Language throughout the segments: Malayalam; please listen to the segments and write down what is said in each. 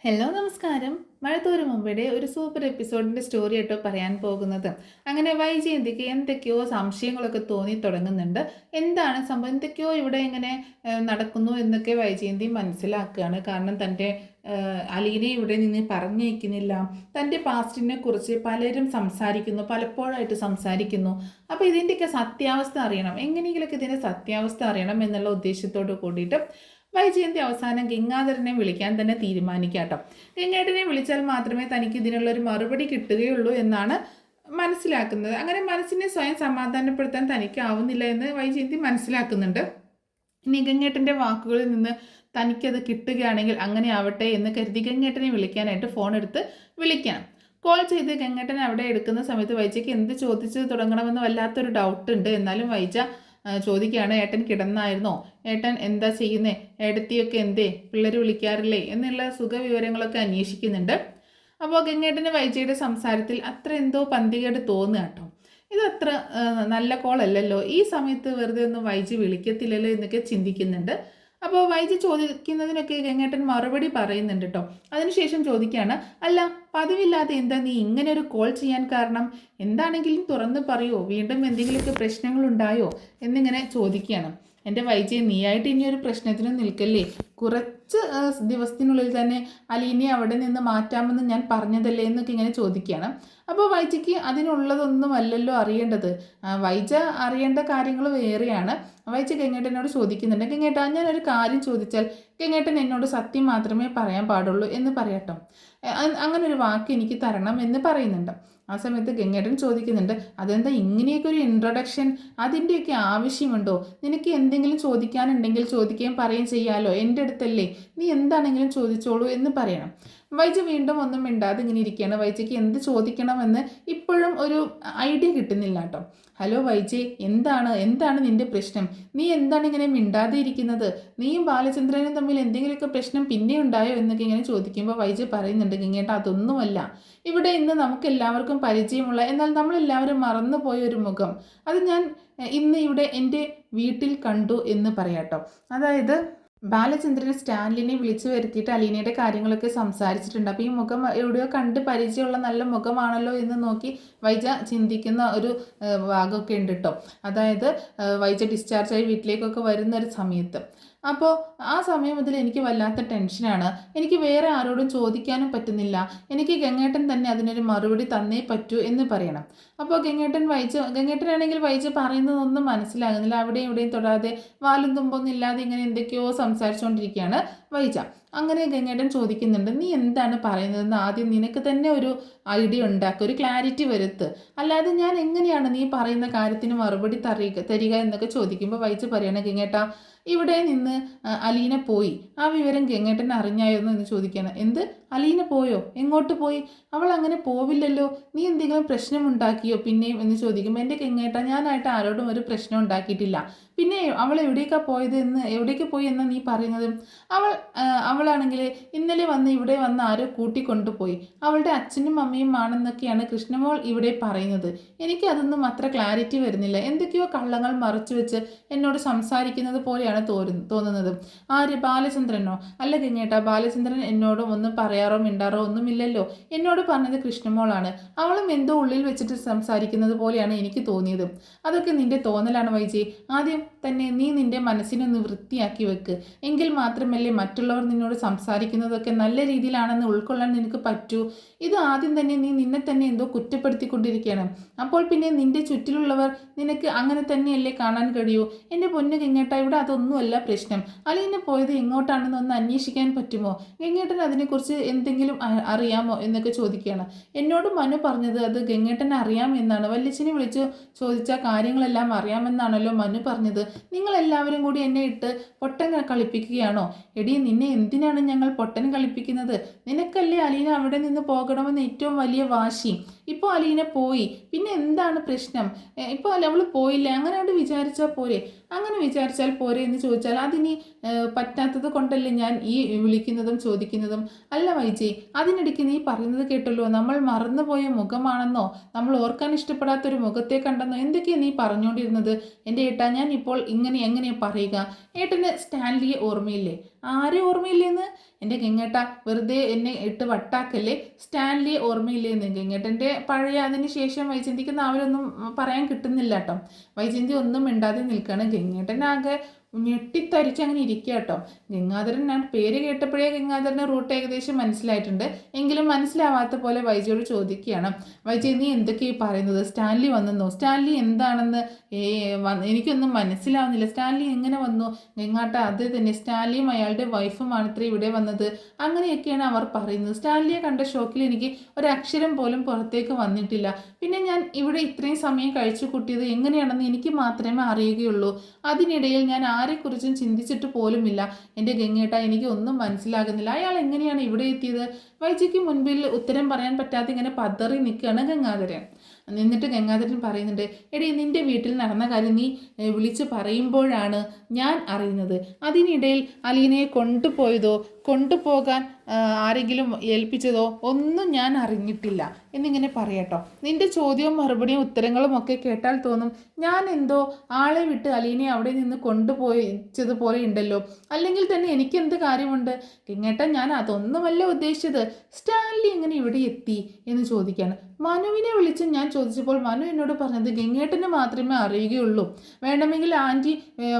ഹലോ നമസ്കാരം. മഴത്തോരു മുമ്പയുടെ ഒരു സൂപ്പർ എപ്പിസോഡിൻ്റെ സ്റ്റോറി ആയിട്ടോ പറയാൻ പോകുന്നത്. അങ്ങനെ വൈജയന്തിക്ക് എന്തൊക്കെയോ സംശയങ്ങളൊക്കെ തോന്നി തുടങ്ങുന്നുണ്ട്. എന്താണ് സംഭവം, എന്തൊക്കെയോ ഇവിടെ ഇങ്ങനെ നടക്കുന്നു എന്നൊക്കെ വൈജയന്തി മനസ്സിലാക്കുകയാണ്. കാരണം തൻ്റെ അലീനെ ഇവിടെ നിന്ന് പറഞ്ഞയക്കുന്നില്ല. തൻ്റെ പാസ്റ്റിനെ കുറിച്ച് പലരും സംസാരിക്കുന്നു, പലപ്പോഴായിട്ട് സംസാരിക്കുന്നു. അപ്പോൾ ഇതിൻ്റെയൊക്കെ സത്യാവസ്ഥ അറിയണം, എങ്ങനെയെങ്കിലുമൊക്കെ ഇതിൻ്റെ സത്യാവസ്ഥ അറിയണം എന്നുള്ള ഉദ്ദേശത്തോട് കൂടിയിട്ട് വൈജയന്തി അവസാനം ഗംഗാധരനെ വിളിക്കാൻ തന്നെ തീരുമാനിക്കാട്ടോ. ഗംഗേട്ടനെ വിളിച്ചാൽ മാത്രമേ തനിക്ക് ഇതിനുള്ളൊരു മറുപടി കിട്ടുകയുള്ളൂ എന്നാണ് മനസ്സിലാക്കുന്നത്. അങ്ങനെ മനസ്സിനെ സ്വയം സമാധാനപ്പെടുത്താൻ തനിക്കാവുന്നില്ല എന്ന് വൈജയന്തി മനസ്സിലാക്കുന്നുണ്ട്. ഇനി ഗംഗേട്ടൻ്റെ വാക്കുകളിൽ നിന്ന് തനിക്കത് കിട്ടുകയാണെങ്കിൽ അങ്ങനെ ആവട്ടെ എന്ന് കരുതി ഗംഗേട്ടനെ വിളിക്കാനായിട്ട് ഫോൺ എടുത്ത് വിളിക്കണം. കോൾ ചെയ്ത് ഗംഗേട്ടൻ അവിടെ എടുക്കുന്ന സമയത്ത് വൈജയ്ക്ക് എന്ത് ചോദിച്ച് തുടങ്ങണമെന്ന് വല്ലാത്തൊരു ഡൗട്ട് ഉണ്ട്. എന്നാലും വൈജ ചോദിക്കുകയാണ്, ഏട്ടൻ കിടന്നായിരുന്നോ, ഏട്ടൻ എന്താ ചെയ്യുന്നേ, ഏടത്തിയൊക്കെ എന്തേ, പിള്ളേർ വിളിക്കാറില്ലേ എന്നുള്ള സുഖവിവരങ്ങളൊക്കെ അന്വേഷിക്കുന്നുണ്ട്. അപ്പോൾ ഗംഗേട്ടന് വൈജയുടെ സംസാരത്തിൽ അത്ര എന്തോ പന്തികേട് തോന്നുക കേട്ടോ. ഇതത്ര നല്ല കോളല്ലല്ലോ, ഈ സമയത്ത് വെറുതെ ഒന്നും വൈജി വിളിക്കത്തില്ലല്ലോ എന്നൊക്കെ ചിന്തിക്കുന്നുണ്ട്. അപ്പോൾ വൈജി ചോദിക്കുന്നതിനൊക്കെ ഗംഗേട്ടൻ മറുപടി പറയുന്നുണ്ട് കേട്ടോ. അതിനുശേഷം ചോദിക്കുകയാണ്, അല്ല പതിവില്ലാതെ എന്താ നീ ഇങ്ങനെ ഒരു കോൾ ചെയ്യാൻ കാരണം, എന്താണെങ്കിലും തുറന്ന് പറയുമോ, വീണ്ടും എന്തെങ്കിലുമൊക്കെ പ്രശ്നങ്ങളുണ്ടായോ എന്നിങ്ങനെ ചോദിക്കുകയാണ്. എൻ്റെ വൈജി നീയായിട്ട് ഇനിയൊരു പ്രശ്നത്തിനും നിൽക്കല്ലേ, കുറച്ച് ദിവസത്തിനുള്ളിൽ തന്നെ അലീനെ അവിടെ നിന്ന് മാറ്റാമെന്ന് ഞാൻ പറഞ്ഞതല്ലേ എന്നൊക്കെ ഇങ്ങനെ ചോദിക്കുകയാണ്. അപ്പോൾ വൈജയ്ക്ക് അതിനുള്ളതൊന്നുമല്ലല്ലോ അറിയേണ്ടത്, വൈജ അറിയേണ്ട കാര്യങ്ങൾ വേറെയാണ്. വൈജ ഗംഗേട്ടനോട് ചോദിക്കുന്നുണ്ട്, ഗംഗേട്ടാ ഞാനൊരു കാര്യം ചോദിച്ചാൽ ഗംഗേട്ടൻ എന്നോട് സത്യം മാത്രമേ പറയാൻ പാടുള്ളൂ എന്ന് പറയട്ടോ, അങ്ങനെ ഒരു വാക്ക് എനിക്ക് തരണം എന്ന് പറയുന്നുണ്ട്. ആ സമയത്ത് ഗംഗേട്ടൻ ചോദിക്കുന്നുണ്ട്, അതെന്താ ഇങ്ങനെയൊക്കെ ഒരു ഇൻട്രൊഡക്ഷൻ, അതിൻ്റെയൊക്കെ ആവശ്യമുണ്ടോ, നിനക്ക് എന്തെങ്കിലും ചോദിക്കാനുണ്ടെങ്കിൽ ചോദിക്കുകയും പറയുകയും ചെയ്യാമല്ലോ, എൻ്റെ അടുത്തല്ലേ, നീ എന്താണെങ്കിലും ചോദിച്ചോളൂ എന്ന് പറയണം. വൈജ വീണ്ടും ഒന്നും മിണ്ടാതെ ഇങ്ങനെ ഇരിക്കുകയാണ്. വൈജയ്ക്ക് എന്ത് ചോദിക്കണമെന്ന് ഇപ്പോഴും ഒരു ഐഡിയ കിട്ടുന്നില്ല കേട്ടോ. ഹലോ വൈജയ്, എന്താണ് നിൻ്റെ പ്രശ്നം, നീ എന്താണ് ഇങ്ങനെ മിണ്ടാതെ ഇരിക്കുന്നത്, നീയും ബാലചന്ദ്രനും തമ്മിൽ എന്തെങ്കിലുമൊക്കെ പ്രശ്നം പിന്നെ ഉണ്ടായോ എന്നൊക്കെ ഇങ്ങനെ ചോദിക്കുമ്പോൾ വൈജയ് പറയുന്നുണ്ട്, ഗംഗേട്ട അതൊന്നുമല്ല, ഇവിടെ ഇന്ന് നമുക്ക് എല്ലാവർക്കും പരിചയമുള്ള എന്നാൽ നമ്മളെല്ലാവരും മറന്നുപോയ ഒരു മുഖം, അത് ഞാൻ ഇന്ന് ഇവിടെ എൻ്റെ വീട്ടിൽ കണ്ടു എന്ന് പറയാട്ടോ. അതായത് ബാലചന്ദ്രൻ സ്റ്റാൻലിനെ വിളിച്ചു വരുത്തിയിട്ട് അലീനയുടെ കാര്യങ്ങളൊക്കെ സംസാരിച്ചിട്ടുണ്ട്. അപ്പോൾ ഈ മുഖം എവിടെയോ കണ്ട് പരിചയമുള്ള നല്ല മുഖമാണല്ലോ എന്ന് നോക്കി വൈജ ചിന്തിക്കുന്ന ഒരു ഭാഗമൊക്കെ ഉണ്ട് കേട്ടോ. അതായത് വൈജ ഡിസ്ചാർജായി വീട്ടിലേക്കൊക്കെ വരുന്ന ഒരു സമയത്ത്. അപ്പോൾ ആ സമയം മുതൽ എനിക്ക് വല്ലാത്ത ടെൻഷനാണ്, എനിക്ക് വേറെ ആരോടും ചോദിക്കാനും പറ്റുന്നില്ല, എനിക്ക് ഗംഗേട്ടൻ തന്നെ അതിനൊരു മറുപടി തന്നേ പറ്റൂ എന്ന് പറയണം. അപ്പോൾ ഗംഗേട്ടനാണെങ്കിൽ വൈജ പറയുന്നതൊന്നും മനസ്സിലാകുന്നില്ല, അവിടെയും ഇവിടെയും തൊടാതെ വാലും തുമ്പൊന്നും ഇല്ലാതെ ഇങ്ങനെ എന്തൊക്കെയോ സംസാരിച്ചുകൊണ്ടിരിക്കുകയാണ് വൈജ. അങ്ങനെ ഗംഗേട്ടൻ ചോദിക്കുന്നുണ്ട്, നീ എന്താണ് പറയുന്നതെന്ന് ആദ്യം നിനക്ക് തന്നെ ഒരു ഐഡിയ ഉണ്ടാക്കുക, ഒരു ക്ലാരിറ്റി വരുത്ത്, അല്ലാതെ ഞാൻ എങ്ങനെയാണ് നീ പറയുന്ന കാര്യത്തിന് മറുപടി തരിക എന്നൊക്കെ ചോദിക്കുമ്പോൾ വൈജ പറയണ, ഗംഗേട്ടാ ഇവിടെ നിന്ന് അലീന പോയി, ആ വിവരം ഗംഗേട്ടൻ അറിഞ്ഞായിരുന്നു എന്ന് ചോദിക്കുകയാണ്. എന്ത്, അലീന പോയോ, എങ്ങോട്ട് പോയി, അവൾ അങ്ങനെ പോവില്ലല്ലോ, നീ എന്തെങ്കിലും പ്രശ്നം ഉണ്ടാക്കിയോ പിന്നെയും എന്ന് ചോദിക്കുമ്പോൾ എൻ്റെ ഗംഗേട്ട ഞാനായിട്ട് ആരോടും ഒരു പ്രശ്നം ഉണ്ടാക്കിയിട്ടില്ല, പിന്നെ അവൾ എവിടേക്ക് പോയി എന്നാ നീ പറയുന്നത്, അവളാണെങ്കിൽ ഇന്നലെ ഇവിടെ വന്ന് ആരോ കൂട്ടിക്കൊണ്ടുപോയി, അവളുടെ അച്ഛനും അമ്മയും ആണെന്നൊക്കെയാണ് കൃഷ്ണമോൾ ഇവിടെ പറയുന്നത്, എനിക്ക് അതൊന്നും അത്ര ക്ലാരിറ്റി വരുന്നില്ല, എന്തൊക്കെയോ കള്ളങ്ങൾ മറച്ചു വെച്ച് എന്നോട് സംസാരിക്കുന്നത് പോലെയാണ് തോന്നുന്നത്. ആര്, ബാലചന്ദ്രനോ? അല്ല ഗംഗേട്ട, ബാലചന്ദ്രൻ എന്നോടും ഒന്നും പറയാറോ മിണ്ടാറോ ഒന്നുമില്ലല്ലോ, എന്നോട് പറഞ്ഞത് കൃഷ്ണമോളാണ്, അവളും എന്തോ ഉള്ളിൽ വെച്ചിട്ട് സംസാരിക്കുന്നത് പോലെയാണ് എനിക്ക് തോന്നിയത്. അതൊക്കെ നിന്റെ തോന്നലാണ് വൈജി, ആദ്യം തന്നെ നീ നിന്റെ മനസ്സിനൊന്ന് വൃത്തിയാക്കി വെക്ക്, എങ്കിൽ മാത്രമല്ലേ മറ്റുള്ളവർ നിന്നോട് സംസാരിക്കുന്നതൊക്കെ നല്ല രീതിയിലാണെന്ന് ഉൾക്കൊള്ളാൻ നിനക്ക് പറ്റൂ. ഇത് ആദ്യം തന്നെ നീ നിന്നെ തന്നെ എന്തോ കുറ്റപ്പെടുത്തിക്കൊണ്ടിരിക്കുകയാണ്, അപ്പോൾ പിന്നെ നിന്റെ ചുറ്റിലുള്ളവർ നിനക്ക് അങ്ങനെ തന്നെയല്ലേ കാണാൻ കഴിയൂ. എൻ്റെ പൊന്നു ഗംഗേട്ട, ഇവിടെ അതൊന്നുമല്ല പ്രശ്നം, അലീന പോയത് എങ്ങോട്ടാണെന്ന് ഒന്ന് അന്വേഷിക്കാൻ പറ്റുമോ, ഗംഗേട്ടൻ അതിനെക്കുറിച്ച് എന്തെങ്കിലും അറിയാമോ എന്നൊക്കെ ചോദിക്കുകയാണ്. എന്നോട് മനു പറഞ്ഞത് അത് ഗംഗേട്ടൻ അറിയാം എന്നാണ്, വല്യച്ഛനെ വിളിച്ചു ചോദിച്ച കാര്യങ്ങളെല്ലാം അറിയാമെന്നാണല്ലോ മനു പറഞ്ഞത്, നിങ്ങളെല്ലാവരും കൂടി എന്നെ ഇട്ട് പൊട്ടൻ കളിപ്പിക്കുകയാണോ? എടി, നിന്നെ എന്തിനാണ് ഞങ്ങൾ പൊട്ടൻ കളിപ്പിക്കുന്നത്, നിനക്കല്ലേ അലീന അവിടെ നിന്ന് പോകണമെന്ന് ഏറ്റവും വലിയ വാശി, ഇപ്പോൾ അലീന പോയി, പിന്നെ എന്താണ് പ്രശ്നം, ഇപ്പോൾ അവൾ പോയില്ലേ, അങ്ങനെ അവിടെ വിചാരിച്ചാൽ പോരെ, അങ്ങനെ വിചാരിച്ചാൽ പോരെ എന്ന് ചോദിച്ചാൽ അതിനി പറ്റാത്തത് കൊണ്ടല്ലേ ഞാൻ ഈ വിളിക്കുന്നതും ചോദിക്കുന്നതും. അല്ല വൈജയ്, അതിനിടയ്ക്ക് നീ പറയുന്നത് കേട്ടല്ലോ, നമ്മൾ മറന്നുപോയ മുഖമാണെന്നോ, നമ്മൾ ഓർക്കാൻ ഇഷ്ടപ്പെടാത്തൊരു മുഖത്തെ കണ്ടെന്നോ, എന്തൊക്കെയാണ് നീ പറഞ്ഞുകൊണ്ടിരുന്നത്. എൻ്റെ ഏട്ടാ, ഞാൻ ഇപ്പോൾ എങ്ങനെ പറയുക, ഏട്ടന് സ്റ്റാൻലിയെ ഓർമ്മയില്ലേ, ആരെ ഓർമ്മയില്ലേന്ന്? എൻ്റെ ഗംഗേട്ട വെറുതെ എന്നെ ഇട്ട് വട്ടാക്കല്ലേ. സ്റ്റാൻലിയെ ഓർമ്മയില്ലേന്ന്? ഗംഗേട്ടൻ്റെ പഴയ അതിന് ശേഷം വൈജയന്തിക്ക് നാവിലൊന്നും പറയാൻ കിട്ടുന്നില്ല കേട്ടോ. വൈജയന്തി ഒന്നും മിണ്ടാതെ നിൽക്കുകയാണ്. ഗംഗേട്ടനാകെ ഞെട്ടിത്തരിച്ച് അങ്ങനെ ഇരിക്കുക കേട്ടോ. ഗംഗാധരൻ, ഞാൻ പേര് കേട്ടപ്പോഴേ ഗംഗാധരൻ്റെ റൂട്ട് ഏകദേശം മനസ്സിലായിട്ടുണ്ട്. എങ്കിലും മനസ്സിലാവാത്ത പോലെ വൈജയോട് ചോദിക്കുകയാണ്, വൈജയ് നീ എന്തൊക്കെയായി പറയുന്നത്? സ്റ്റാൻലി വന്നെന്നോ? സ്റ്റാൻലി എന്താണെന്ന് എനിക്കൊന്നും മനസ്സിലാവുന്നില്ല. സ്റ്റാൻലി എങ്ങനെ വന്നു? ഗംഗാട്ട അത് തന്നെ, സ്റ്റാൻലിയും അയാളുടെ വൈഫുമാണ് ഇത്ര ഇവിടെ വന്നത്. അങ്ങനെയൊക്കെയാണ് അവർ പറയുന്നത്. സ്റ്റാൻലിയെ കണ്ട ഷോക്കിൽ എനിക്ക് ഒരക്ഷരം പോലും പുറത്തേക്ക് വന്നിട്ടില്ല. പിന്നെ ഞാൻ ഇവിടെ ഇത്രയും സമയം കഴിച്ചു കൂട്ടിയത് എങ്ങനെയാണെന്ന് എനിക്ക് മാത്രമേ അറിയുകയുള്ളൂ. അതിനിടയിൽ ഞാൻ ആരെക്കുറിച്ചും ചിന്തിച്ചിട്ട് പോലുമില്ല. എൻ്റെ ഗംഗേട്ട എനിക്ക് ഒന്നും മനസ്സിലാകുന്നില്ല. അയാൾ എങ്ങനെയാണ് ഇവിടെ എത്തിയത്? വൈജയ്ക്ക് മുൻപിൽ ഉത്തരം പറയാൻ പറ്റാതെ ഇങ്ങനെ പതറി നിൽക്കുകയാണ് ഗംഗാധരൻ. എന്നിട്ട് ഗംഗാധരൻ പറയുന്നുണ്ട്, എടീ നിന്റെ വീട്ടിൽ നടന്ന കാര്യം നീ വിളിച്ചു പറയുമ്പോഴാണ് ഞാൻ അറിയുന്നത്. അതിനിടയിൽ അലീനയെ കൊണ്ടുപോകാൻ ആരെങ്കിലും ഏൽപ്പിച്ചതോ ഒന്നും ഞാൻ അറിഞ്ഞിട്ടില്ല എന്നിങ്ങനെ പറയട്ടോ. നിന്റെ ചോദ്യവും മറുപടിയും ഉത്തരങ്ങളും ഒക്കെ കേട്ടാൽ തോന്നും ഞാൻ എന്തോ ആളെ വിട്ട് അലീനയെ അവിടെ നിന്ന് കൊണ്ടുപോയിച്ചതുപോലെ ഉണ്ടല്ലോ. അല്ലെങ്കിൽ തന്നെ എനിക്കെന്ത് കാര്യമുണ്ട്? ഗംഗേട്ടൻ, ഞാൻ അതൊന്നുമല്ല ഉദ്ദേശിച്ചത്. സ്റ്റാൻലി എങ്ങനെ ഇവിടെ എത്തി എന്ന് ചോദിക്കുകയാണ്. മനുവിനെ വിളിച്ച് ഞാൻ ചോദിച്ചപ്പോൾ മനു എന്നോട് പറഞ്ഞത് ഗംഗേട്ടന് മാത്രമേ അറിയുകയുള്ളൂ. വേണമെങ്കിൽ ആൻറ്റി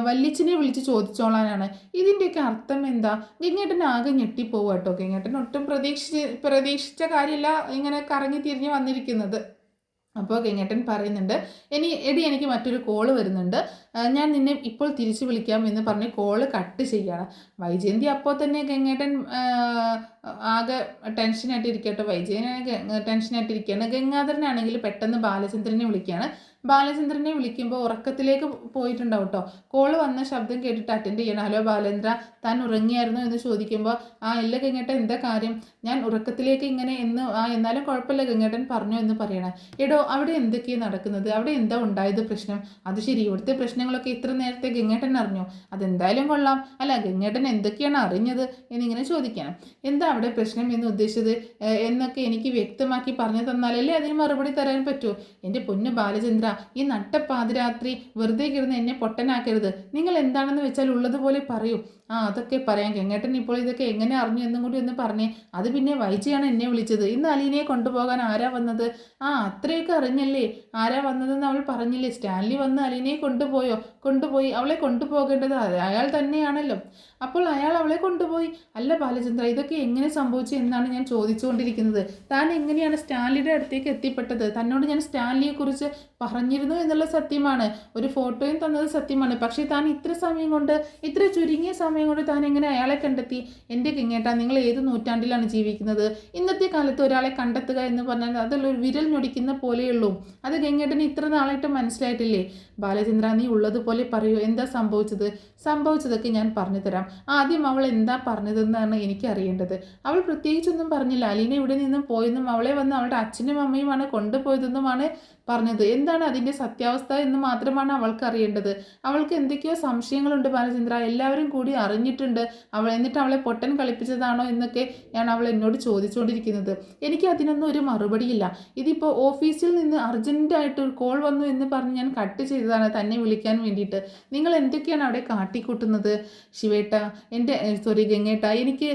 വല്യച്ഛനെ വിളിച്ച് ചോദിച്ചോളാനാണ്. ഇതിൻ്റെയൊക്കെ അർത്ഥം എന്താ? ഗംഗേട്ടൻ ആകെ ഞെട്ടിപ്പോവുക കേട്ടോ. ഗംഗേട്ടൻ ഒട്ടും പ്രതീക്ഷിച്ച കാര്യമില്ല ഇങ്ങനെ കറങ്ങി തിരിഞ്ഞ് വന്നിരിക്കുന്നത്. അപ്പോൾ ഗംഗേട്ടൻ പറയുന്നുണ്ട്, എനിക്ക് മറ്റൊരു കോള് വരുന്നുണ്ട്, ഞാൻ നിന്നെ ഇപ്പോൾ തിരിച്ചു വിളിക്കാം എന്ന് പറഞ്ഞ് കോള് കട്ട് ചെയ്യുകയാണ്. വൈജയന്തി അപ്പോൾ തന്നെ ഗംഗേട്ടൻ ആകെ ടെൻഷനായിട്ടിരിക്കട്ടെ. വൈജയനാണ് ടെൻഷനായിട്ടിരിക്കുകയാണ്. ഗംഗാധരനാണെങ്കിൽ പെട്ടെന്ന് ബാലചന്ദ്രനെ വിളിക്കുകയാണ്. ബാലചന്ദ്രനെ വിളിക്കുമ്പോൾ ഉറക്കത്തിലേക്ക് പോയിട്ടുണ്ടാവും കേട്ടോ. കോള് വന്ന ശബ്ദം കേട്ടിട്ട് അറ്റൻഡ് ചെയ്യണം. ഹലോ ബാലേന്ദ്ര, താൻ ഉറങ്ങിയായിരുന്നു എന്ന് ചോദിക്കുമ്പോൾ ഇല്ല ഗംഗേട്ടൻ, എന്താ കാര്യം? ഞാൻ ഉറക്കത്തിലേക്ക് ഇങ്ങനെ എന്നാലും കുഴപ്പമില്ല ഗംഗേട്ടൻ പറഞ്ഞു എന്ന് പറയണം. എടോ, അവിടെ എന്തൊക്കെയാണ് നടക്കുന്നത്? അവിടെ എന്താ ഉണ്ടായത് പ്രശ്നം? അത് ശരി, ഇവിടുത്തെ പ്രശ്നങ്ങളൊക്കെ ഇത്ര നേരത്തെ ഗംഗേട്ടൻ അറിഞ്ഞോ? അതെന്തായാലും കൊള്ളാം. അല്ല, ഗംഗേട്ടൻ എന്തൊക്കെയാണ് അറിഞ്ഞത് എന്നിങ്ങനെ ചോദിക്കണം. എന്താ അവിടെ പ്രശ്നം എന്ന് ഉദ്ദേശിച്ചത് എന്നൊക്കെ എനിക്ക് വ്യക്തമാക്കി പറഞ്ഞു തന്നാലല്ലേ അതിന് മറുപടി തരാൻ പറ്റൂ. എൻ്റെ പൊന്ന് ബാലചന്ദ്ര, ഈ നട്ടപ്പാതിരാത്രി വെറുതെ കിടന്ന് എന്നെ പൊട്ടനാക്കരുത്. നിങ്ങൾ എന്താണെന്ന് വെച്ചാൽ ഉള്ളതുപോലെ പറയൂ. അതൊക്കെ പറയാം. ഗംഗേട്ടൻ ഇപ്പോൾ ഇതൊക്കെ എങ്ങനെ അറിഞ്ഞു എന്നും കൂടി ഒന്ന് പറഞ്ഞേ. അത് പിന്നെ വൈജയാണ് എന്നെ വിളിച്ചത്. ഇന്ന് അലീനയെ കൊണ്ടുപോകാൻ ആരാ വന്നത്? അത്രയൊക്കെ അറിഞ്ഞല്ലേ ആരാ വന്നതെന്ന് അവൾ പറഞ്ഞില്ലേ? സ്റ്റാൻലി വന്ന് അലീനയെ കൊണ്ടുപോയി. അവളെ കൊണ്ടുപോകേണ്ടത് അയാൾ തന്നെയാണല്ലോ. അപ്പോൾ അയാൾ അവളെ കൊണ്ടുപോയി. അല്ല ബാലചന്ദ്ര, ഇതൊക്കെ എങ്ങനെ സംഭവിച്ചു എന്നാണ് ഞാൻ ചോദിച്ചുകൊണ്ടിരിക്കുന്നത്. താൻ എങ്ങനെയാണ് സ്റ്റാൻലിയുടെ അടുത്തേക്ക് എത്തിപ്പെട്ടത്? തന്നോട് ഞാൻ സ്റ്റാൻലിയെക്കുറിച്ച് പറഞ്ഞിരുന്നു എന്നുള്ള സത്യമാണ്. ഒരു ഫോട്ടോയും തന്നത് സത്യമാണ്. പക്ഷേ താൻ ഇത്ര ചുരുങ്ങിയ സമയം കൊണ്ട് താൻ എങ്ങനെ അയാളെ കണ്ടെത്തി? എൻ്റെ ഗംഗേട്ട, നിങ്ങൾ ഏത് നൂറ്റാണ്ടിലാണ് ജീവിക്കുന്നത്? ഇന്നത്തെ കാലത്ത് ഒരാളെ കണ്ടെത്തുക എന്ന് പറഞ്ഞാൽ അതിലൊരു വിരൽ ഞൊടിക്കുന്ന പോലെയുള്ളൂ. അത് ഗംഗേട്ടന് ഇത്ര നാളായിട്ട് മനസ്സിലായിട്ടില്ലേ? ബാലചന്ദ്ര, നീ ഉള്ളതുപോലെ പറയൂ. എന്താ സംഭവിച്ചതൊക്കെ ഞാൻ പറഞ്ഞു തരാം. ആദ്യം അവൾ എന്താ പറഞ്ഞതെന്നാണ് എനിക്ക് അറിയേണ്ടത്. അവൾ പ്രത്യേകിച്ചൊന്നും പറഞ്ഞില്ല. അലീന ഇവിടെ നിന്നും പോയെന്നും അവളെ വന്ന് അവളുടെ അച്ഛനും അമ്മയുമാണ് കൊണ്ടുപോയതെന്നുമാണ് പറഞ്ഞത്. എന്താണ് അതിൻ്റെ സത്യാവസ്ഥ എന്ന് മാത്രമാണ് അവൾക്ക് അറിയേണ്ടത്. അവൾക്ക് എന്തൊക്കെയോ സംശയങ്ങളുണ്ട് ബാലചന്ദ്ര. എല്ലാവരും കൂടി അറിഞ്ഞിട്ടുണ്ട്. എന്നിട്ട് അവളെ പൊട്ടൻ കളിപ്പിച്ചതാണോ എന്നൊക്കെ അവൾ എന്നോട് ചോദിച്ചുകൊണ്ടിരിക്കുന്നത്. എനിക്ക് അതിനൊന്നും ഒരു മറുപടിയില്ല. ഇതിപ്പോൾ ഓഫീസിൽ നിന്ന് അർജൻറ്റായിട്ട് ഒരു കോൾ വന്നു എന്ന് പറഞ്ഞ് ഞാൻ കട്ട് ചെയ്തതാണ് തന്നെ വിളിക്കാൻ വേണ്ടിയിട്ട്. നിങ്ങൾ എന്തൊക്കെയാണ് അവിടെ കാട്ടിക്കൂട്ടുന്നത്? ശിവേട്ട, ഗംഗേട്ട, എനിക്ക്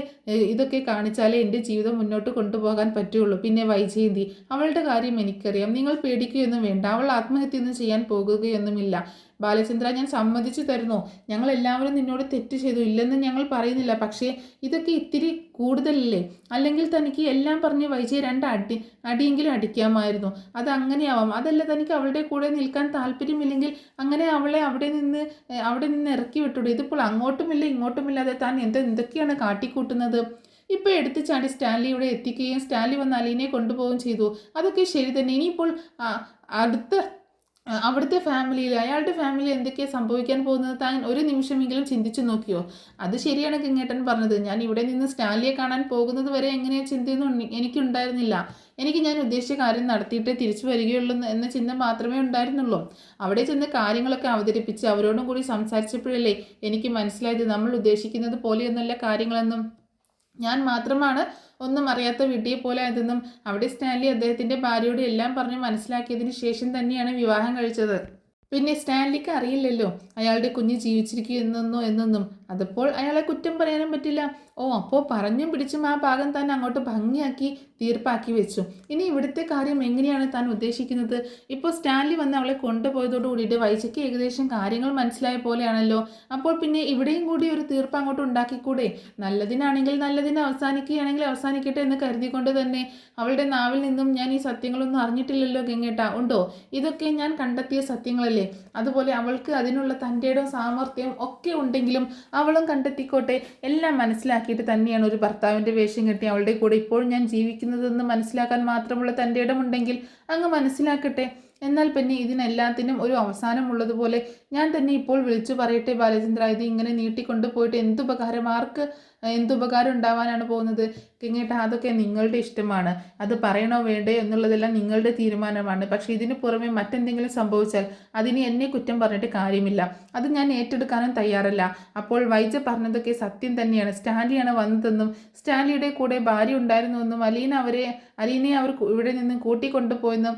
ഇതൊക്കെ കാണിച്ചാലേ എൻ്റെ ജീവിതം മുന്നോട്ട് കൊണ്ടുപോകാൻ പറ്റുള്ളൂ. പിന്നെ വൈജയന്തി, അവളുടെ കാര്യം എനിക്കറിയാം. നിങ്ങൾ പേടിക്കുകയൊന്നും വേണ്ട. അവൾ ആത്മഹത്യയൊന്നും ചെയ്യാൻ പോകുകയൊന്നുമില്ല. ബാലചന്ദ്ര, ഞാൻ സമ്മതിച്ചു തരുന്നു. ഞങ്ങൾ എല്ലാവരും നിന്നോട് തെറ്റ് ചെയ്തു, ഇല്ലെന്ന് ഞങ്ങൾ പറയുന്നില്ല. പക്ഷേ ഇതൊക്കെ ഇത്തിരി കൂടുതലല്ലേ? അല്ലെങ്കിൽ തനിക്ക് എല്ലാം പറഞ്ഞ് വൈജയെ അടിയെങ്കിലും അടിക്കാമായിരുന്നു. അത് അങ്ങനെയാവാം. അതല്ല, തനിക്ക് അവളുടെ കൂടെ നിൽക്കാൻ താല്പര്യമില്ലെങ്കിൽ അങ്ങനെ അവളെ അവിടെ നിന്ന് ഇറക്കി വിട്ടൂടെ? ഇതിപ്പോൾ അങ്ങോട്ടുമില്ല ഇങ്ങോട്ടുമില്ലാതെ താൻ എന്തൊക്കെയാണ് കാട്ടിക്കൂട്ടുന്നത്? ഇപ്പോൾ എടുത്തു ചാടി സ്റ്റാൻലി ഇവിടെ എത്തിക്കുകയും സ്റ്റാൻലി വന്ന് അലീനയെ കൊണ്ടുപോവുകയും ചെയ്തു. അതൊക്കെ ശരി തന്നെ. ഇനിയിപ്പോൾ അവിടുത്തെ ഫാമിലിയിൽ, അയാളുടെ ഫാമിലി എന്തൊക്കെയാണ് സംഭവിക്കാൻ പോകുന്നത് താൻ ഒരു നിമിഷമെങ്കിലും ചിന്തിച്ചു നോക്കിയോ? അത് ശരിയാണ് ഗംഗേട്ടൻ പറഞ്ഞത്. ഞാൻ ഇവിടെ നിന്ന് സ്റ്റാൻലിയെ കാണാൻ പോകുന്നത് വരെ എങ്ങനെയാണ് ചിന്തയൊന്നും എനിക്കുണ്ടായിരുന്നില്ല. എനിക്ക് ഞാൻ ഉദ്ദേശിച്ച കാര്യം നടത്തിയിട്ടേ തിരിച്ചു വരികയുള്ളൂ എന്ന ചിന്ത മാത്രമേ ഉണ്ടായിരുന്നുള്ളൂ. അവിടെ ചെന്ന് കാര്യങ്ങളൊക്കെ അവതരിപ്പിച്ച് അവരോടും കൂടി സംസാരിച്ചപ്പോഴല്ലേ എനിക്ക് മനസ്സിലായത് നമ്മൾ ഉദ്ദേശിക്കുന്നത് പോലെയൊന്നുമല്ല കാര്യങ്ങളെന്നും. ഞാൻ മാത്രമാണ് ഒന്നും അറിയാത്ത വിഡ്ഢിയെ പോലെ ആയതെന്നും. അവിടെ സ്റ്റാൻലി അദ്ദേഹത്തിൻ്റെ ഭാര്യയോട് എല്ലാം പറഞ്ഞ് മനസ്സിലാക്കിയതിന് ശേഷം തന്നെയാണ് വിവാഹം കഴിച്ചത്. പിന്നെ സ്റ്റാൻലിക്ക് അറിയില്ലല്ലോ അയാളുടെ കുഞ്ഞ് ജീവിച്ചിരിക്കുന്നോ എന്നൊന്നും. അതപ്പോൾ അയാളെ കുറ്റം പറയാനും പറ്റില്ല. ഓ, അപ്പോൾ പറഞ്ഞും പിടിച്ചും ആ ഭാഗം താൻ അങ്ങോട്ട് ഭംഗിയാക്കി തീർപ്പാക്കി വെച്ചു. ഇനി ഇവിടുത്തെ കാര്യം എങ്ങനെയാണ് താൻ ഉദ്ദേശിക്കുന്നത്? ഇപ്പോൾ സ്റ്റാൻലി വന്ന് അവളെ കൊണ്ടുപോയതോടു കൂടിയിട്ട് വൈജയ്ക്ക് ഏകദേശം കാര്യങ്ങൾ മനസ്സിലായ പോലെയാണല്ലോ. അപ്പോൾ പിന്നെ ഇവിടെയും കൂടി ഒരു തീർപ്പ് അങ്ങോട്ട് ഉണ്ടാക്കിക്കൂടെ? നല്ലതിനാണെങ്കിൽ നല്ലതിന് അവസാനിക്കുകയാണെങ്കിൽ അവസാനിക്കട്ടെ എന്ന് കരുതിക്കൊണ്ട് തന്നെ അവളുടെ നാവിൽ നിന്നും ഞാൻ ഈ സത്യങ്ങളൊന്നും അറിഞ്ഞിട്ടില്ലല്ലോ ഗംഗേട്ട. ഉണ്ടോ? ഇതൊക്കെ ഞാൻ കണ്ടെത്തിയ സത്യങ്ങളല്ലേ? അതുപോലെ അവൾക്ക് അതിനുള്ള തൻ്റെടോ സാമർത്ഥ്യം ഒക്കെ ഉണ്ടെങ്കിലും അവളും കണ്ടെത്തിക്കോട്ടെ. എല്ലാം മനസ്സിലാക്കിയിട്ട് തന്നെയാണ് ഒരു ഭർത്താവിൻ്റെ വേഷം കെട്ടി അവളുടെ കൂടെ ഇപ്പോഴും ഞാൻ ജീവിക്കുന്നതെന്ന് മനസ്സിലാക്കാൻ മാത്രമുള്ള തൻ്റെ ഇടമുണ്ടെങ്കിൽ അങ്ങ് മനസ്സിലാക്കട്ടെ. എന്നാൽ പിന്നെ ഇതിനെല്ലാത്തിനും ഒരു അവസാനമുള്ളതുപോലെ ഞാൻ തന്നെ ഇപ്പോൾ വിളിച്ചു പറയട്ടെ ബാലചന്ദ്ര, ഇത് ഇങ്ങനെ നീട്ടിക്കൊണ്ടു പോയിട്ട് എന്തുപകാരം, ആർക്ക് എന്തുപകാരം ഉണ്ടാവാനാണ് പോകുന്നത്? കിങ്ങേട്ട, അതൊക്കെ നിങ്ങളുടെ ഇഷ്ടമാണ്. അത് പറയണോ വേണ്ടേ എന്നുള്ളതെല്ലാം നിങ്ങളുടെ തീരുമാനമാണ്. പക്ഷേ ഇതിന് പുറമെ മറ്റെന്തെങ്കിലും സംഭവിച്ചാൽ അതിന് എന്നെ കുറ്റം പറഞ്ഞിട്ട് കാര്യമില്ല. അത് ഞാൻ ഏറ്റെടുക്കാനും തയ്യാറല്ല. അപ്പോൾ വൈജ പറഞ്ഞതൊക്കെ സത്യം തന്നെയാണ്. സ്റ്റാൻലിയാണ് വന്നതെന്നും സ്റ്റാൻലിയുടെ കൂടെ ഭാര്യ ഉണ്ടായിരുന്നുവെന്നും അലീനയെ അവർ ഇവിടെ നിന്ന് കൂട്ടിക്കൊണ്ടുപോയെന്നും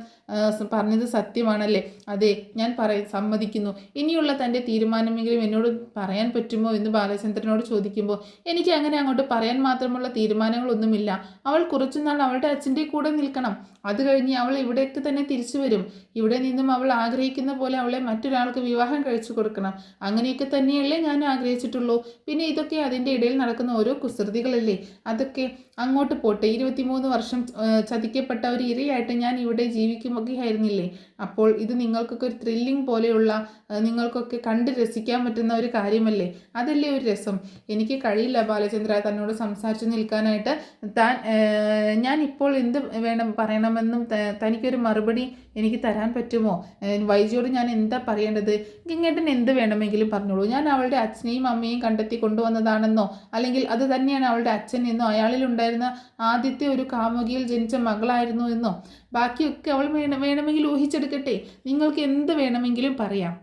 പറഞ്ഞത് സത്യമാണല്ലേ? അതെ, ഞാൻ സമ്മതിക്കുന്നു. ഇനിയുള്ള തൻ്റെ തീരുമാനമെങ്കിലും എന്നോട് പറയാൻ പറ്റുമോ എന്ന് ബാലചന്ദ്രനോട് ചോദിക്കുമ്പോൾ, എനിക്ക് അങ്ങനെ അങ്ങോട്ട് പറയാൻ മാത്രമുള്ള തീരുമാനങ്ങളൊന്നുമില്ല. അവൾ കുറച്ചുനാൾ അവളുടെ അച്ഛൻ്റെ കൂടെ നിൽക്കണം. അത് കഴിഞ്ഞ് അവൾ ഇവിടേക്ക് തന്നെ തിരിച്ചു വരും. ഇവിടെ നിന്നും അവൾ ആഗ്രഹിക്കുന്ന പോലെ അവളെ മറ്റൊരാൾക്ക് വിവാഹം കഴിച്ചു കൊടുക്കണം. അങ്ങനെയൊക്കെ തന്നെയല്ലേ ഞാൻ ആഗ്രഹിച്ചിട്ടുള്ളൂ. പിന്നെ ഇതൊക്കെ അതിൻ്റെ ഇടയിൽ നടക്കുന്ന ഓരോ കുസൃതികളല്ലേ? അതൊക്കെ അങ്ങോട്ട് പോട്ടെ. 23 വർഷം ചതിക്കപ്പെട്ട ഒരു ഇരയായിട്ട് ഞാൻ ഇവിടെ ജീവിക്കുമൊക്കെ ആയിരുന്നില്ലേ? അപ്പോൾ ഇത് നിങ്ങൾക്കൊക്കെ ഒരു ത്രില്ലിംഗ് പോലെയുള്ള, നിങ്ങൾക്കൊക്കെ കണ്ട് രസിക്കാൻ പറ്റുന്ന ഒരു കാര്യമല്ലേ? അതല്ലേ ഒരു രസം. എനിക്ക് കഴിയില്ല ബാലചന്ദ്ര തന്നോട് സംസാരിച്ചു നിൽക്കാനായിട്ട്. ഞാൻ ഇപ്പോൾ എന്ത് പറയണമെന്നും തനിക്കൊരു മറുപടി എനിക്ക് തരാൻ പറ്റുമോ? വൈജിയോട് ഞാൻ എന്താ പറയേണ്ടത്? ഗംഗേട്ടൻ എന്ത് വേണമെങ്കിലും പറഞ്ഞോളൂ. ഞാൻ അവളുടെ അച്ഛനെയും അമ്മയെയും കണ്ടെത്തി കൊണ്ടുവന്നതാണെന്നോ അല്ലെങ്കിൽ അത് തന്നെയാണ് അവളുടെ അച്ഛൻ എന്നോ അയാളിലുണ്ടായിരുന്ന ആദ്യത്തെ ഒരു കാമുകിയിൽ ജനിച്ച മകളായിരുന്നു എന്നോ ബാക്കിയൊക്കെ അവൾ വേണമെങ്കിൽ ഊഹിച്ചെടുക്കട്ടെ. നിങ്ങൾക്ക് എന്ത് വേണമെങ്കിലും പറയാം.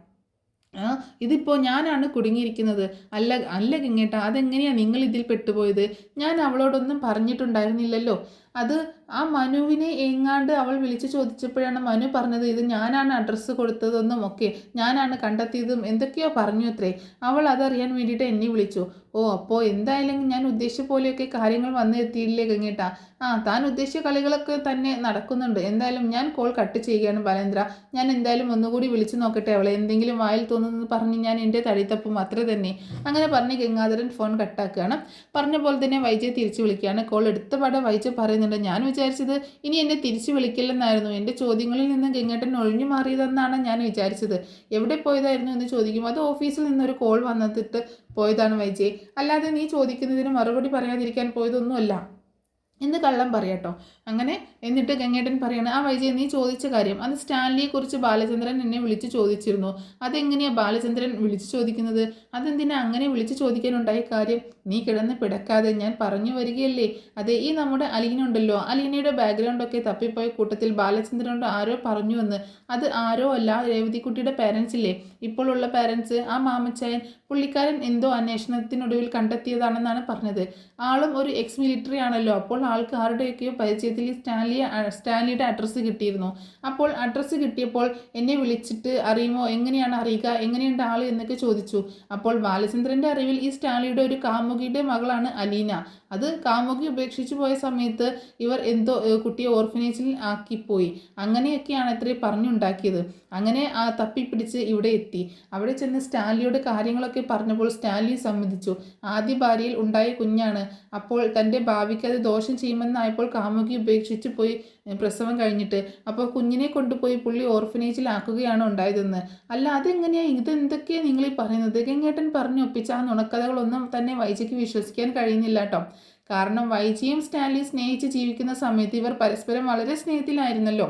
ഇതിപ്പോൾ ഞാനാണ് കുടുങ്ങിയിരിക്കുന്നത്. അല്ല ഗംഗേട്ട, അതെങ്ങനെയാണ് നിങ്ങൾ ഇതിൽ പെട്ടുപോയത്? ഞാൻ അവളോടൊന്നും പറഞ്ഞിട്ടുണ്ടായിരുന്നില്ലല്ലോ. അത് ആ മനുവിനെ എങ്ങാണ്ട് അവൾ വിളിച്ചു ചോദിച്ചപ്പോഴാണ് മനു പറഞ്ഞത് ഇത് ഞാനാണ് അഡ്രസ്സ് കൊടുത്തതെന്നും ഒക്കെ ഞാനാണ് കണ്ടെത്തിയതും എന്തൊക്കെയോ പറഞ്ഞു അത്രേ. അവൾ അതറിയാൻ വേണ്ടിയിട്ട് എന്നെ വിളിച്ചു. ഓ, അപ്പോൾ എന്തായാലും ഞാൻ ഉദ്ദേശിച്ച പോലെയൊക്കെ കാര്യങ്ങൾ വന്നെത്തിയില്ലേ ഗംഗേട്ട? താൻ ഉദ്ദേശിച്ച കളികളൊക്കെ തന്നെ നടക്കുന്നുണ്ട്. എന്തായാലും ഞാൻ കോൾ കട്ട് ചെയ്യുകയാണ് ബാലേന്ദ്ര. ഞാൻ എന്തായാലും ഒന്നുകൂടി വിളിച്ചു നോക്കട്ടെ അവളെ. എന്തെങ്കിലും വായിൽ തോന്നുന്നത് പറഞ്ഞ് ഞാൻ എൻ്റെ തടിത്തപ്പും അത്ര തന്നെ. അങ്ങനെ പറഞ്ഞ് ഗംഗാധരൻ ഫോൺ കട്ടാക്കുകയാണ്. പറഞ്ഞ പോലെ തന്നെ വൈജയെ തിരിച്ചു വിളിക്കുകയാണ്. കോൾ എടുത്തപാടെ വൈജ പറയുന്നുണ്ട്, ഞാൻ വിചാരിച്ചത് ഇനി എന്നെ തിരിച്ചു വിളിക്കില്ലെന്നായിരുന്നു. എൻ്റെ ചോദ്യങ്ങളിൽ നിന്ന് ഗംഗേട്ടൻ ഒഴിഞ്ഞു മാറിയതെന്നാണ് ഞാൻ വിചാരിച്ചത്. എവിടെ പോയതായിരുന്നു എന്ന് ചോദിക്കും. അത് ഓഫീസിൽ നിന്നൊരു കോൾ വന്നിട്ട് പോയതാണ് വൈജയെ, അല്ലാതെ നീ ചോദിക്കുന്നതിന് മറുപടി പറയാതിരിക്കാൻ പോയതൊന്നുമല്ല എന്ന് കള്ളം പറയാട്ടോ. അങ്ങനെ എന്നിട്ട് ഗംഗേട്ടൻ പറയാണ്, ആ വൈജയ നീ ചോദിച്ച കാര്യം, അത് സ്റ്റാൻലിയെക്കുറിച്ച് ബാലചന്ദ്രൻ എന്നെ വിളിച്ച് ചോദിച്ചിരുന്നു. അതെങ്ങനെയാണ് ബാലചന്ദ്രൻ വിളിച്ച് ചോദിക്കുന്നത്? അതെന്തിനാ അങ്ങനെ വിളിച്ച് ചോദിക്കാനുണ്ടായ കാര്യം? നീ കിടന്ന് പിടക്കാതെ, ഞാൻ പറഞ്ഞു വരികയല്ലേ. അതെ, ഈ നമ്മുടെ അലീന ഉണ്ടല്ലോ, അലീനയുടെ ബാക്ക്ഗ്രൗണ്ടൊക്കെ തപ്പിപ്പോയ കൂട്ടത്തിൽ ബാലചന്ദ്രനോട് ആരോ പറഞ്ഞുവെന്ന്. അത് ആരോ അല്ല, രേവതിക്കുട്ടിയുടെ പാരൻസ് ഇല്ലേ, ഇപ്പോൾ ഉള്ള പാരൻസ്, ആ മാമച്ചായൻ. പുള്ളിക്കാരൻ എന്തോ അന്വേഷണത്തിനൊടുവിൽ കണ്ടെത്തിയതാണെന്നാണ് പറഞ്ഞത്. ആളും ഒരു എക്സ് മിലിറ്ററി ആണല്ലോ. അപ്പോൾ ആൾക്ക് ആരുടെയൊക്കെയോ പരിചയത്തിൽ സ്റ്റാൻലിയുടെ അഡ്രസ്സ് കിട്ടിയിരുന്നു. അപ്പോൾ അഡ്രസ്സ് കിട്ടിയപ്പോൾ എന്നെ വിളിച്ചിട്ട് അറിയുമോ, എങ്ങനെയാണ് അറിയുക, എങ്ങനെയുണ്ട് ആൾ എന്നൊക്കെ ചോദിച്ചു. അപ്പോൾ ബാലചന്ദ്രൻ്റെ അറിവിൽ ഈ സ്റ്റാൻലിയുടെ ഒരു കാമുകിയുടെ മകളാണ് അലീന. അത് കാമുകി ഉപേക്ഷിച്ചു പോയ സമയത്ത് ഇവർ എന്തോ കുട്ടിയെ ഓർഫനേജിൽ ആക്കിപ്പോയി. അങ്ങനെയൊക്കെയാണ് അത്രേ പറഞ്ഞുണ്ടാക്കിയത്. അങ്ങനെ തപ്പിപ്പിടിച്ച് ഇവിടെ എത്തി. അവിടെ ചെന്ന് സ്റ്റാൻലിയോട് കാര്യങ്ങളൊക്കെ പറഞ്ഞപ്പോൾ സ്റ്റാൻലി സമ്മതിച്ചു. ആദ്യ ഭാര്യയിൽ ഉണ്ടായ കുഞ്ഞാണ്. അപ്പോൾ തൻ്റെ ഭാവിക്ക് അത് ദോഷം ചെയ്യുമെന്നായപ്പോൾ കാമുകി ഉപേക്ഷിച്ച് പോയി പ്രസവം കഴിഞ്ഞിട്ട്. അപ്പോൾ കുഞ്ഞിനെ കൊണ്ടുപോയി പുള്ളി ഓർഫനേജിലാക്കുകയാണ് ഉണ്ടായതെന്ന്. അല്ല, അതെങ്ങനെയാണ്, ഇതെന്തൊക്കെയാണ് നിങ്ങൾ ഈ പറയുന്നത്? ഗംഗേട്ടൻ പറഞ്ഞു ഒപ്പിച്ച ആ നുണക്കഥകളൊന്നും തന്നെ വൈജയ്ക്ക് വിശ്വസിക്കാൻ കഴിയുന്നില്ല കേട്ടോ. കാരണം വൈജിയും സ്റ്റാൻലിയും സ്നേഹിച്ച് ജീവിക്കുന്ന സമയത്ത് ഇവർ പരസ്പരം വളരെ സ്നേഹത്തിലായിരുന്നല്ലോ.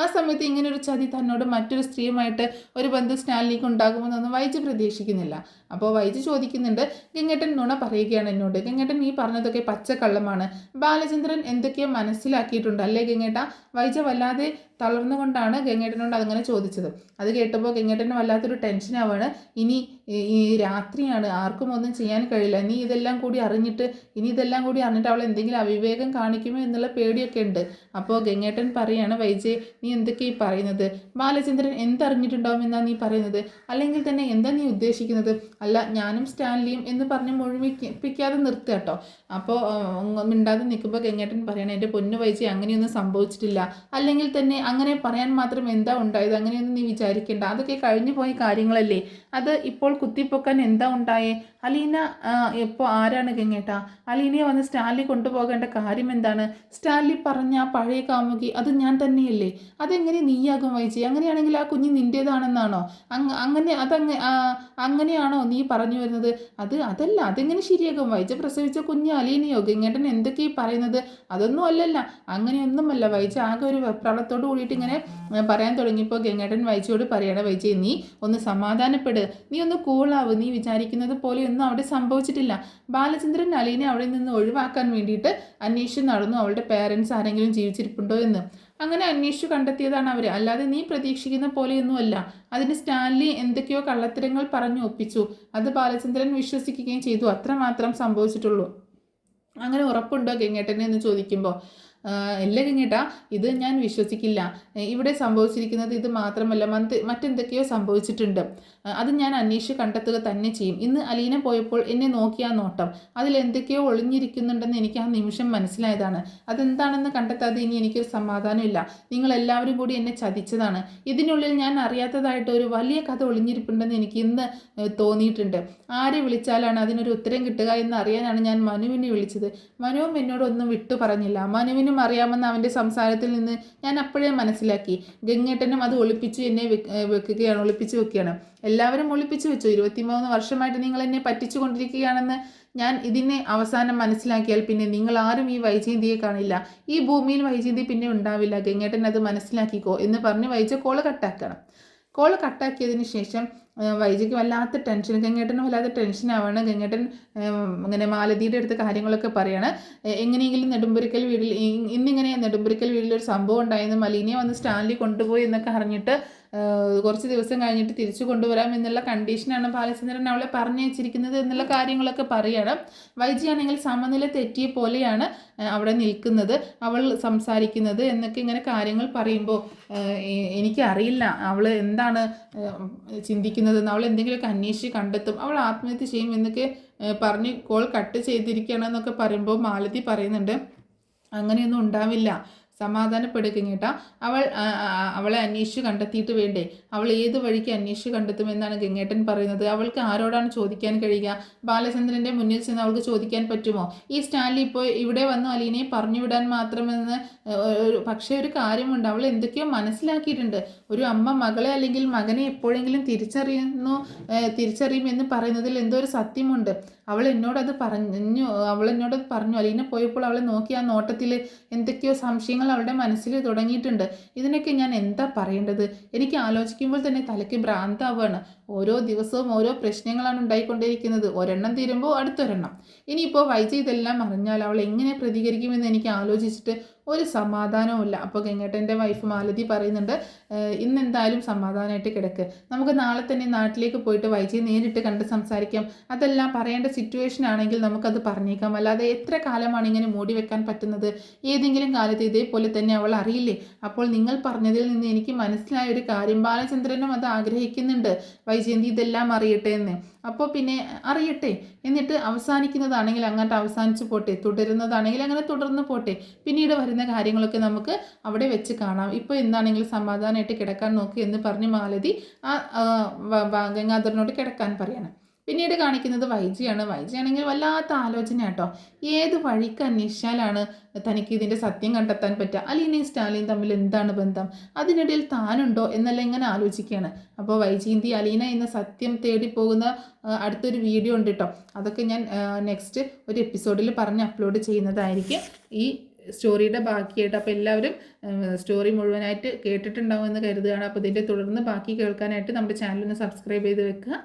ആ സമയത്ത് ഇങ്ങനൊരു ചതി തന്നോട് മറ്റൊരു സ്ത്രീയുമായിട്ട് ഒരു ബന്ധം സ്റ്റാൻലിക്ക് ഉണ്ടാകുമെന്നൊന്നും വൈജി പ്രതീക്ഷിക്കുന്നില്ല. അപ്പോൾ വൈജി ചോദിക്കുന്നുണ്ട്, ഗംഗേട്ടൻ നുണ പറയുകയാണ് എന്നോട്. ഗംഗേട്ടൻ ഈ പറഞ്ഞതൊക്കെ പച്ചക്കള്ളമാണ്. ബാലചന്ദ്രൻ എന്തൊക്കെയോ മനസ്സിലാക്കിയിട്ടുണ്ട് അല്ലേ ഗംഗേട്ട? വൈജ വല്ലാതെ തളർന്നുകൊണ്ടാണ് ഗംഗേട്ടനോട് അതങ്ങനെ ചോദിച്ചത്. അത് കേട്ടപ്പോൾ ഗംഗേട്ടന് വല്ലാത്തൊരു ടെൻഷനാവാണ്. ഇനി ഈ രാത്രിയാണ്, ആർക്കും ഒന്നും ചെയ്യാൻ കഴിയില്ല, ഇനി ഇതെല്ലാം കൂടി അറിഞ്ഞിട്ട് അവൾ എന്തെങ്കിലും അവിവേകം കാണിക്കുമോ എന്നുള്ള പേടിയൊക്കെ ഉണ്ട്. അപ്പോൾ ഗംഗേട്ടൻ പറയാണ്, വൈജയ് നീ എന്തൊക്കെയാ ഈ പറയുന്നത്? ബാലചന്ദ്രൻ എന്തറിഞ്ഞിട്ടുണ്ടാവും എന്നാ നീ പറയുന്നത്? അല്ലെങ്കിൽ തന്നെ എന്താ നീ ഉദ്ദേശിക്കുന്നത്? അല്ല, ഞാനും സ്റ്റാൻലിയും എന്ന് പറഞ്ഞ് മുഴുമിപ്പിക്കാതെ നിർത്തുക കേട്ടോ. അപ്പോൾ മിണ്ടാതെ നിൽക്കുമ്പോൾ ഗംഗേട്ടൻ പറയണം, എൻ്റെ പൊന്നു വൈജയ് അങ്ങനെയൊന്നും സംഭവിച്ചിട്ടില്ല. അല്ലെങ്കിൽ തന്നെ അങ്ങനെ പറയാൻ മാത്രം എന്താ ഉണ്ടായത്? അങ്ങനെയൊന്നും നീ വിചാരിക്കേണ്ട, അതൊക്കെ കഴിഞ്ഞു പോയ കാര്യങ്ങളല്ലേ. അത് ഇപ്പോൾ കുത്തിപ്പൊക്കാൻ എന്താ ഉണ്ടായേ? അലീന ഇപ്പോൾ ആരാണ് ഗംഗേട്ട? അലീനയെ വന്ന് സ്റ്റാൻലി കൊണ്ടുപോകേണ്ട കാര്യം എന്താണ്? സ്റ്റാൻലി പറഞ്ഞ ആ പഴയ കാമുകി അത് ഞാൻ തന്നെയല്ലേ? അതെങ്ങനെ നീയാകും വൈജയ്? അങ്ങനെയാണെങ്കിൽ ആ കുഞ്ഞ് നിൻ്റേതാണെന്നാണോ? അങ്ങനെയാണോ നീ പറഞ്ഞു വരുന്നത്? അതല്ല, അതെങ്ങനെ ശരിയാകും? വൈജ പ്രസവിച്ച കുഞ്ഞ് അലീനയോ? ഗംഗേട്ടൻ എന്തൊക്കെയാ പറയുന്നത്? അതൊന്നും അല്ലല്ല, അങ്ങനെയൊന്നുമല്ല. വൈജ ആകെ ഒരു വെപ്രാളത്തോട് കൂടിയിട്ട് ഇങ്ങനെ പറയാൻ തുടങ്ങിയപ്പോൾ ഗംഗേട്ടൻ വൈജയോട് പറയണം, വൈജയ് നീ ഒന്ന് സമാധാനപ്പെട്, നീ ഒന്ന് കൂളാവ്, നീ വിചാരിക്കുന്നത് പോലെയൊന്നും അവിടെ സംഭവിച്ചിട്ടില്ല. ബാലചന്ദ്രൻ അലീനെ അവിടെ നിന്ന് ഒഴിവാക്കാൻ വേണ്ടിയിട്ട് അന്വേഷിച്ച് നടന്നു അവളുടെ പേരൻസ് ആരെങ്കിലും ജീവിച്ചിരിപ്പുണ്ടോ എന്ന്. അങ്ങനെ അന്വേഷിച്ചു കണ്ടെത്തിയതാണ് അവർ, അല്ലാതെ നീ പ്രതീക്ഷിക്കുന്ന പോലെയൊന്നുമല്ല. അതിന് സ്റ്റാൻലി എന്തൊക്കെയോ കള്ളത്തരങ്ങൾ പറഞ്ഞു ഒപ്പിച്ചു, അത് ബാലചന്ദ്രൻ വിശ്വസിക്കുകയും ചെയ്തു, അത്രമാത്രം സംഭവിച്ചിട്ടുള്ളൂ. അങ്ങനെ ഉറപ്പുണ്ടോ ഗംഗേട്ടനെ എന്ന് ചോദിക്കുമ്പോൾ, ഇല്ല ഗംഗേട്ടാ, ഇത് ഞാൻ വിശ്വസിക്കില്ല. ഇവിടെ സംഭവിച്ചിരിക്കുന്നത് ഇത് മാത്രമല്ല, മറ്റെന്തൊക്കെയോ സംഭവിച്ചിട്ടുണ്ട്. അത് ഞാൻ അന്വേഷിച്ച് കണ്ടെത്തുക തന്നെ ചെയ്യും. ഇന്ന് അലീന പോയപ്പോൾ എന്നെ നോക്കിയ നോട്ടം, അതിലെന്തൊക്കെയോ ഒളിഞ്ഞിരിക്കുന്നുണ്ടെന്ന് എനിക്ക് ആ നിമിഷം മനസ്സിലായതാണ്. അതെന്താണെന്ന് കണ്ടെത്താതെ ഇനി എനിക്കൊരു സമാധാനമില്ല. നിങ്ങളെല്ലാവരും കൂടി എന്നെ ചതിച്ചതാണ്. ഇതിനുള്ളിൽ ഞാൻ അറിയാത്തതായിട്ട് ഒരു വലിയ കഥ ഒളിഞ്ഞിരിപ്പുണ്ടെന്ന് എനിക്ക് ഇന്ന് തോന്നിയിട്ടുണ്ട്. ആരെ വിളിച്ചാലാണ് അതിനൊരു ഉത്തരം കിട്ടുക എന്ന് അറിയാനാണ് ഞാൻ മനുവിനെ വിളിച്ചത്. മനുവും എന്നോടൊന്നും വിട്ടു പറഞ്ഞില്ല. മനുവിനും അറിയാമെന്ന് അവൻ്റെ സംസാരത്തിൽ നിന്ന് ഞാൻ അപ്പോഴേ മനസ്സിലാക്കി. ഗംഗേട്ടനും അത് ഒളിപ്പിച്ചു എന്നെ ഒളിപ്പിച്ചു വെക്കുകയാണ്. എല്ലാവരും ഒളിപ്പിച്ചു വെച്ചു. 23 വർഷമായിട്ട് നിങ്ങൾ എന്നെ പറ്റിച്ചു കൊണ്ടിരിക്കുകയാണെന്ന് ഞാൻ ഇതിനെ അവസാനം മനസ്സിലാക്കിയാൽ പിന്നെ നിങ്ങൾ ആരും ഈ വൈജയന്തിയെ കാണില്ല. ഈ ഭൂമിയിൽ വൈജയന്തി പിന്നെ ഉണ്ടാവില്ല. ഗംഗേട്ടൻ അത് മനസ്സിലാക്കിക്കോ എന്ന് പറഞ്ഞ് വൈജ കോള് കട്ടാക്കണം. കോള് കട്ടാക്കിയതിന് ശേഷം വൈജയ്ക്ക് വല്ലാത്ത ടെൻഷൻ, ഗംഗേട്ടന് വല്ലാത്ത ടെൻഷനാവാണ്. ഗംഗേട്ടൻ ഇങ്ങനെ മാലതിയുടെ അടുത്ത് കാര്യങ്ങളൊക്കെ പറയാണ്. എങ്ങനെയെങ്കിലും നെടുമ്പുരക്കൽ വീട്ടിൽ ഇന്നിങ്ങനെ നെടുമ്പുരക്കൽ വീട്ടിലൊരു സംഭവം ഉണ്ടായെന്നും അലീനയെ വന്ന് സ്റ്റാൻലി കൊണ്ടുപോയി എന്നൊക്കെ അറിഞ്ഞിട്ട് കുറച്ച് ദിവസം കഴിഞ്ഞിട്ട് തിരിച്ചു കൊണ്ടുവരാം എന്നുള്ള കണ്ടീഷനാണ് ബാലചന്ദ്രൻ അവളെ പറഞ്ഞു വെച്ചിരിക്കുന്നത് എന്നുള്ള കാര്യങ്ങളൊക്കെ പറയണം. വൈജിയാണെങ്കിൽ സമനില തെറ്റിയ പോലെയാണ് അവിടെ നിൽക്കുന്നത്, അവൾ സംസാരിക്കുന്നത് എന്നൊക്കെ ഇങ്ങനെ കാര്യങ്ങൾ പറയുമ്പോൾ എനിക്കറിയില്ല അവൾ എന്താണ് ചിന്തിക്കുന്നതെന്ന്. അവൾ എന്തെങ്കിലുമൊക്കെ അന്വേഷിച്ച് കണ്ടെത്തും, അവൾ ആത്മഹത്യ ചെയ്യും എന്നൊക്കെ പറഞ്ഞ് കോൾ കട്ട് ചെയ്തിരിക്കുകയാണെന്നൊക്കെ പറയുമ്പോൾ മാലതി പറയുന്നുണ്ട്, അങ്ങനെയൊന്നും ഉണ്ടാവില്ല, സമാധാനപ്പെടുക കേട്ടാ. അവളെ അന്വേഷിച്ച് കണ്ടെത്തിയിട്ട് വേണ്ടേ, അവൾ ഏത് വഴിക്ക് അന്വേഷിച്ച് കണ്ടെത്തുമെന്നാണ് ഗംഗേട്ടൻ പറയുന്നത്. അവൾക്ക് ആരോടാണ് ചോദിക്കാൻ കഴിയുക? ബാലചന്ദ്രൻ്റെ മുന്നിൽ ചെന്ന് അവൾക്ക് ചോദിക്കാൻ പറ്റുമോ? ഈ സ്റ്റാൻലി ഇപ്പോൾ ഇവിടെ വന്നു അലീനയെ പറഞ്ഞു വിടാൻ മാത്രമെന്ന് പക്ഷേ ഒരു കാര്യമുണ്ട്, അവൾ എന്തൊക്കെയോ മനസ്സിലാക്കിയിട്ടുണ്ട്. ഒരു അമ്മ മകളെ അല്ലെങ്കിൽ മകനെ എപ്പോഴെങ്കിലും തിരിച്ചറിയുമെന്ന് പറയുന്നതിൽ എന്തോ ഒരു സത്യമുണ്ട്. അവൾ എന്നോടത് പറഞ്ഞു. അലീന പോയപ്പോൾ അവളെ നോക്കി ആ നോട്ടത്തിൽ എന്തൊക്കെയോ സംശയങ്ങൾ അവളുടെ മനസ്സിൽ തുടങ്ങിയിട്ടുണ്ട്. ഇതിനൊക്കെ ഞാൻ എന്താ പറയേണ്ടത്? എനിക്ക് ആലോചിക്കുമ്പോൾ തന്നെ തലയ്ക്ക് ഭ്രാന്താവുകയാണ്. ഓരോ ദിവസവും ഓരോ പ്രശ്നങ്ങളാണ് ഉണ്ടായിക്കൊണ്ടിരിക്കുന്നത്. ഒരെണ്ണം തീരുമ്പോൾ അടുത്തൊരെണ്ണം. ഇനിയിപ്പോൾ വൈജ ഇതെല്ലാം അറിഞ്ഞാൽ അവൾ എങ്ങനെ പ്രതികരിക്കുമെന്ന് എനിക്ക് ആലോചിച്ചിട്ട് ഒരു സമാധാനവുമില്ല. അപ്പോൾ ഗംഗേട്ടൻ്റെ വൈഫ് മാലതി പറയുന്നുണ്ട്, ഇന്നെന്തായാലും സമാധാനമായിട്ട് കിടക്ക്, നമുക്ക് നാളെ തന്നെ നാട്ടിലേക്ക് പോയിട്ട് വൈജയെ നേരിട്ട് കണ്ട് സംസാരിക്കാം. അതെല്ലാം പറയേണ്ട സിറ്റുവേഷൻ ആണെങ്കിൽ നമുക്കത് പറഞ്ഞേക്കാം. അല്ലാതെ എത്ര കാലമാണ് ഇങ്ങനെ മൂടി വെക്കാൻ പറ്റുന്നത്? ഏതെങ്കിലും കാലത്ത് ഇതേപോലെ തന്നെ അവൾ അറിയില്ലേ? അപ്പോൾ നിങ്ങൾ പറഞ്ഞതിൽ നിന്ന് എനിക്ക് മനസ്സിലായ ഒരു കാര്യം, ബാലചന്ദ്രനും അത് ആഗ്രഹിക്കുന്നുണ്ട്, വൈജയന്തി ഇതെല്ലാം അറിയട്ടെ എന്ന്. അപ്പോൾ പിന്നെ അറിയട്ടെ, എന്നിട്ട് അവസാനിക്കുന്നതാണെങ്കിൽ അങ്ങോട്ട് അവസാനിച്ച് പോട്ടെ, തുടരുന്നതാണെങ്കിൽ അങ്ങനെ തുടർന്ന് പോട്ടെ, പിന്നീട് വരുന്ന കാര്യങ്ങളൊക്കെ നമുക്ക് അവിടെ വെച്ച് കാണാം. ഇപ്പോൾ എന്താണെങ്കിലും സമാധാനമായിട്ട് കിടക്കാൻ നോക്കി എന്ന് പറഞ്ഞ് മാലതി ഗംഗാധരനോട് കിടക്കാൻ പറയണം. പിന്നീട് കാണിക്കുന്നത് വൈജിയാണ്. വൈജിയാണെങ്കിൽ വല്ലാത്ത ആലോചന കേട്ടോ. ഏത് വഴിക്ക് അന്വേഷിച്ചാലാണ് തനിക്ക് ഇതിൻ്റെ സത്യം കണ്ടെത്താൻ പറ്റുക? അലീനയും സ്റ്റാലിനും തമ്മിൽ എന്താണ് ബന്ധം? അതിനിടയിൽ താനുണ്ടോ എന്നെല്ലാം ഇങ്ങനെ ആലോചിക്കുകയാണ്. അപ്പോൾ വൈജയന്തി അലീന എന്ന സത്യം തേടി പോകുന്ന അടുത്തൊരു വീഡിയോ ഉണ്ട് കേട്ടോ. അതൊക്കെ ഞാൻ നെക്സ്റ്റ് ഒരു എപ്പിസോഡിൽ പറഞ്ഞ് അപ്ലോഡ് ചെയ്യുന്നതായിരിക്കും. ഈ സ്റ്റോറിയുടെ ബാക്കിയായിട്ട്. അപ്പോൾ എല്ലാവരും സ്റ്റോറി മുഴുവനായിട്ട് കേട്ടിട്ടുണ്ടാവുമെന്ന് കരുതുകയാണ്. അപ്പോൾ ഇതിൻ്റെ തുടർന്ന് ബാക്കി കേൾക്കാനായിട്ട് നമ്മുടെ ചാനൽ ഒന്ന് സബ്സ്ക്രൈബ് ചെയ്ത് വെക്കുക.